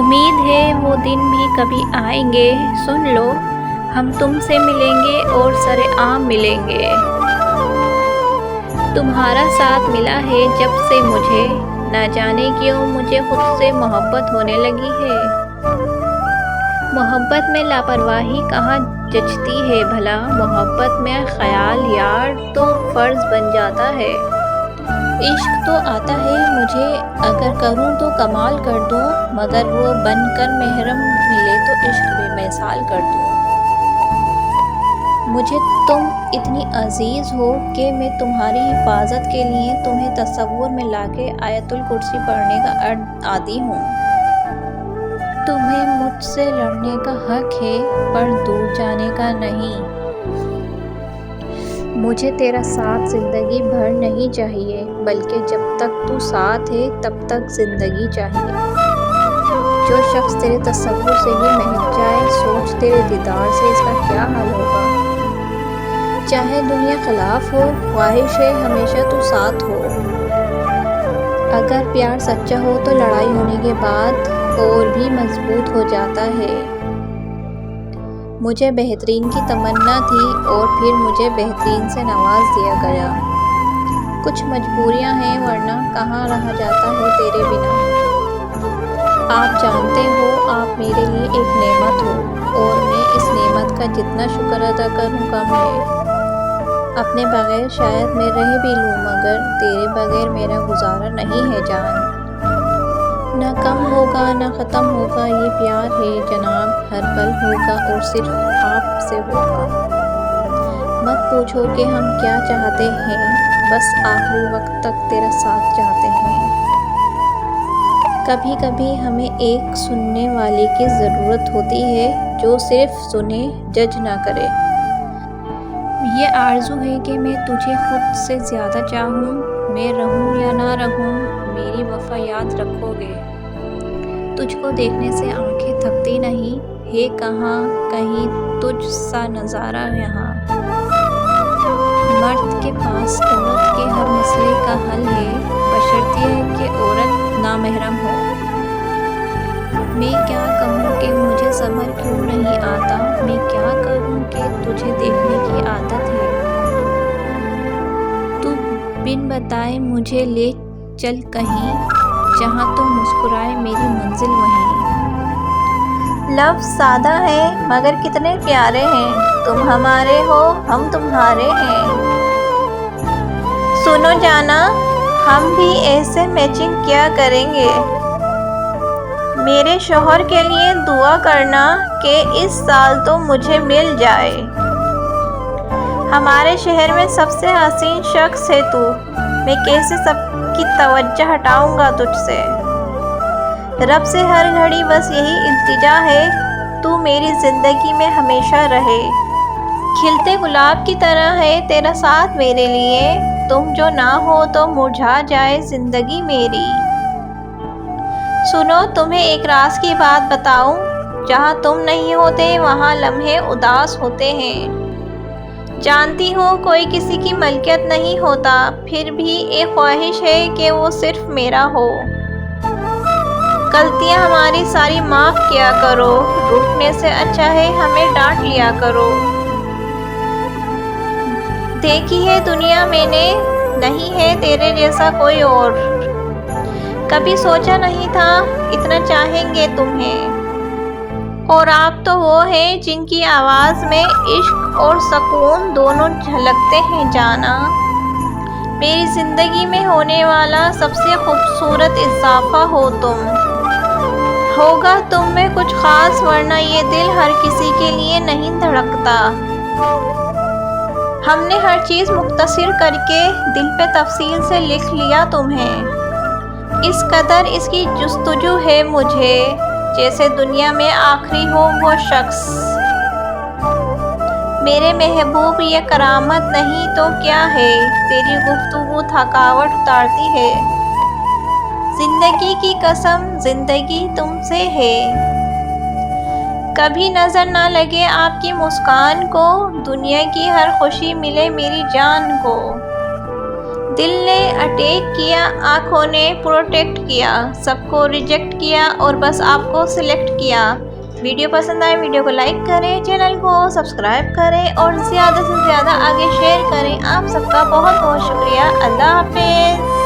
उम्मीद है वो दिन भी कभी आएंगे। सुन लो, हम तुमसे मिलेंगे और सरेआम मिलेंगे। तुम्हारा साथ मिला है जब से मुझे, ना जाने क्यों मुझे खुद से मोहब्बत होने लगी है। मोहब्बत में लापरवाही कहाँ जचती है भला, मोहब्बत में ख्याल यार तो फर्ज बन जाता है। इश्क तो आता है मुझे, अगर करूँ तो कमाल कर दूँ, मगर वो बनकर महरम मिले तो इश्क बेमिसाल कर दूँ। मुझे तुम इतनी अजीज हो कि मैं तुम्हारी हिफाजत के लिए तुम्हें तसव्वुर में लाके आयतुल कुर्सी पढ़ने का आदी हूँ। तुम्हें मुझसे लड़ने का हक है पर दूर जाने का नहीं। मुझे तेरा साथ जिंदगी भर नहीं चाहिए, बल्कि जब तक तू साथ है तब तक जिंदगी चाहिए। जो शख्स तेरे तसव्वुर से ही महक जाए, सोच तेरे दीदार से इसका क्या हाल होगा। चाहे दुनिया खिलाफ हो, ख्वाहिश है हमेशा तू साथ हो। अगर प्यार सच्चा हो तो लड़ाई होने के बाद और भी मजबूत हो जाता है। मुझे बेहतरीन की तमन्ना थी और फिर मुझे बेहतरीन से नवाज दिया गया। कुछ मजबूरियां हैं वरना कहाँ रहा जाता है तेरे बिना। आप जानते हो आप मेरे लिए एक नेमत हो और मैं इस नेमत का जितना शुक्र अदा करूँ कम है। अपने बगैर शायद मैं रह भी लूँ, मगर तेरे बगैर मेरा गुजारा नहीं है जान। ना कम होगा ना ख़त्म होगा ये प्यार है जनाब, हर पल होगा और सिर्फ आपसे होगा। मत पूछो कि हम क्या चाहते हैं, बस आखिरी वक्त तक तेरा साथ चाहते हैं। कभी कभी हमें एक सुनने वाले की ज़रूरत होती है जो सिर्फ सुने, जज ना करे। ये आरज़ू है कि मैं तुझे खुद से ज़्यादा चाहूँ, मैं रहूँ या ना रहूँ मेरी वफ़ा याद रखोगे। तुझको देखने से आंखें थकती नहीं है, कहाँ कहीं तुझ सा नज़ारा यहाँ। मर्द के पास औरत के हर मसले का हल है, बशर्ते है कि औरत नामहरम हो। मैं क्या कहूँ कि मुझे सब्र क्यों नहीं आता, मैं क्या करूँ कि तुझे देखने की आदत है। तू बिन बताए मुझे ले चल कहीं, जहाँ तुम मुस्कुराए मेरी मंजिल वहीं। लफ्ज़ सादा है मगर कितने प्यारे हैं, तुम हमारे हो हम तुम्हारे हैं। सुनो जाना, हम भी ऐसे मैचिंग किया करेंगे। मेरे शौहर के लिए दुआ करना कि इस साल तो मुझे मिल जाए। हमारे शहर में सबसे हसीन शख्स है तू, मैं कैसे सबकी तवज्जो हटाऊंगा तुझसे। रब से हर घड़ी बस यही इल्तिजा है, तू मेरी ज़िंदगी में हमेशा रहे। खिलते गुलाब की तरह है तेरा साथ मेरे लिए, तुम जो ना हो तो मुरझा जाए ज़िंदगी मेरी। सुनो तुम्हें एक राज की बात बताऊं, जहाँ तुम नहीं होते वहाँ लम्हे उदास होते हैं। जानती हूँ कोई किसी की मलकियत नहीं होता, फिर भी एक ख्वाहिश है कि वो सिर्फ मेरा हो। गलतियाँ हमारी सारी माफ़ किया करो, रूठने से अच्छा है हमें डांट लिया करो। देखी है दुनिया मैंने, नहीं है तेरे जैसा कोई और। कभी सोचा नहीं था इतना चाहेंगे तुम्हें, और आप तो वो हैं जिनकी आवाज़ में इश्क और सुकून दोनों झलकते हैं जाना। मेरी ज़िंदगी में होने वाला सबसे खूबसूरत इज़ाफ़ा हो तुम। होगा तुम में कुछ ख़ास, वरना ये दिल हर किसी के लिए नहीं धड़कता। हमने हर चीज़ मुख्तसर करके दिल पे तफसील से लिख लिया तुम्हें। इस कदर इसकी जुस्तजू है मुझे, जैसे दुनिया में आखिरी हो वो शख्स। मेरे महबूब ये करामत नहीं तो क्या है, तेरी गुफ्तगू थकावट उतारती है। जिंदगी की कसम जिंदगी तुमसे है, कभी नजर ना लगे आपकी मुस्कान को, दुनिया की हर खुशी मिले मेरी जान को। دل نے اٹیک کیا، آنکھوں نے پروٹیکٹ کیا، سب کو ریجیکٹ کیا اور بس آپ کو سلیکٹ کیا۔ ویڈیو پسند آئے ویڈیو کو لائک کریں، چینل کو سبسکرائب کریں اور زیادہ سے زیادہ آگے شیئر کریں۔ آپ سب کا بہت بہت شکریہ۔ اللہ حافظ۔